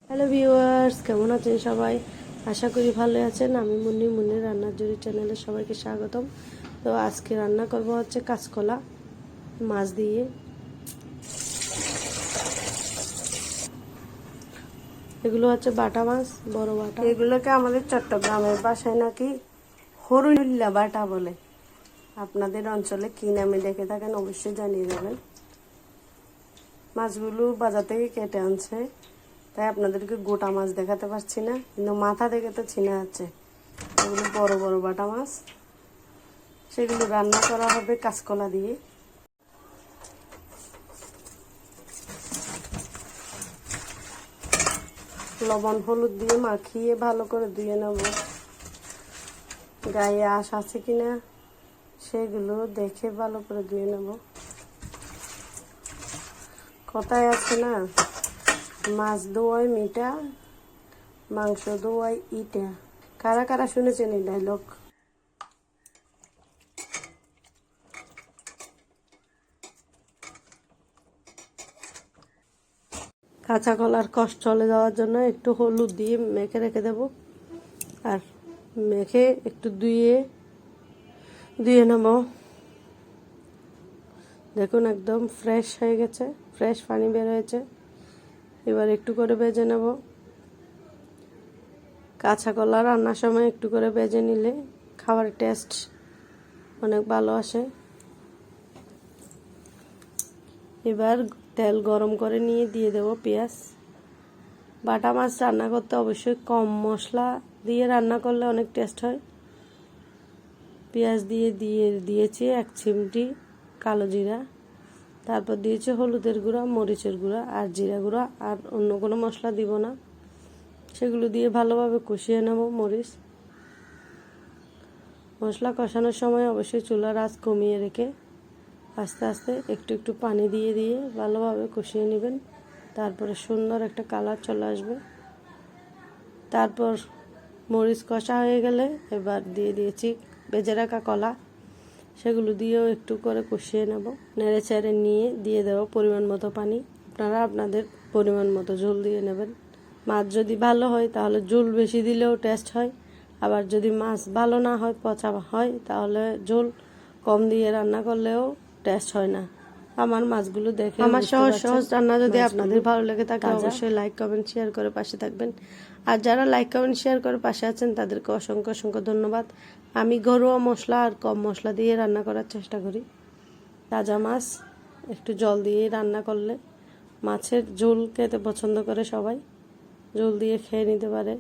Hello viewers, কেমন আছেন সবাই? আশা করি ভালো আছেন। আমি মুন্নির রান্নার জুড়ি চ্যানেলে সবাইকে স্বাগতম। তো আজকে রান্না করব হচ্ছে কাঁচকলা মাছ দিয়ে। এগুলো হচ্ছে বাটা মাছ, বড় বাটা। এগুলোকে আমাদের চট্টগ্রামের বাসায় নাকি হরুল্লা বাটা বলে। আপনাদের অঞ্চলে কী নামে ডেকে থাকেন অবশ্যই জানিয়ে দেবেন। মাছগুলো বাজার থেকে কেটে আনছে, তাই আপনাদেরকে গোটা মাছ দেখাতে পারছি না, কিন্তু মাথা দেখে তো চিনা যাচ্ছে এগুলো বড় বড় বাটা মাছ। সেগুলো রান্না করা হবে কাঁচকলা দিয়ে। লবণ হলুদ দিয়ে মাখিয়ে ভালো করে ধুয়ে নেব। গায়ে আঁশ আছে কিনা সেগুলো দেখে ভালো করে ধুয়ে নেব। কথায় আছে না, মাছ ধোয়াই মিঠা, মাংস ধোয়াই ইটা। কারা কারা শুনেছেন এই ডায়লগ? কাঁচা কলার কষ চলে যাওয়ার জন্য একটু হলুদ দিয়ে মেখে রেখে দেব, আর মেখে একটু ধুয়ে নেব। দেখুন একদম ফ্রেশ হয়ে গেছে, ফ্রেশ পানি বের হয়েছে। এবার একটু করে ভেজে নেব। কাঁচা কলা রান্নার সময় একটু করে ভেজে নিলে খাবারের টেস্ট অনেক ভালো আসে। এবার তেল গরম করে নিয়ে দিয়ে দেব পেঁয়াজ। বাটা মাছ রান্না করতে অবশ্যই কম মশলা দিয়ে রান্না করলে অনেক টেস্ট হয়। পেঁয়াজ দিয়েছি এক চিমটি কালো জিরা, তারপর দিয়েছি হলুদের গুঁড়া, মরিচের গুঁড়া আর জিরা গুঁড়া, আর অন্য কোনো মশলা দিব না। সেগুলো দিয়ে ভালোভাবে কষিয়ে নেব। মশলা কষানোর সময় অবশ্যই চুলার আঁচ কমিয়ে রেখে আস্তে আস্তে একটু একটু পানি দিয়ে ভালোভাবে কষিয়ে নেবেন। তারপরে সুন্দর একটা কালার চলে আসবে। তারপর মরিচ কষা হয়ে গেলে এবার দিয়েছি ভেজে রাখা কলা। সেগুলো দিয়েও একটু করে কষিয়ে নেব। নেড়ে চেড়ে নিয়ে দিয়ে দেবো পরিমাণ মতো পানি। আপনারা আপনাদের পরিমাণ মতো ঝোল দিয়ে নেবেন। মাছ যদি ভালো হয় তাহলে ঝোল বেশি দিলেও টেস্ট হয়, আবার যদি মাছ ভালো না হয়, পচা হয়, তাহলে ঝোল কম দিয়ে রান্না করলেও টেস্ট হয় না। আমার মাছগুলো দেখে আমার সহজ রান্না যদি আপনাদের ভালো লেগে থাকে অবশ্যই লাইক কমেন্ট শেয়ার করে পাশে থাকবেন। আর যারা লাইক কমেন্ট শেয়ার করে পাশে আছেন তাদেরকে অসংখ্য অসংখ্য ধন্যবাদ। আমি ঘরোয়া মশলা আর কম মশলা দিয়ে রান্না করার চেষ্টা করি। তাজা মাছ একটু জল দিয়ে রান্না করলে, মাছের ঝোল খেতে পছন্দ করে সবাই, ঝোল দিয়ে খেয়ে নিতে পারে।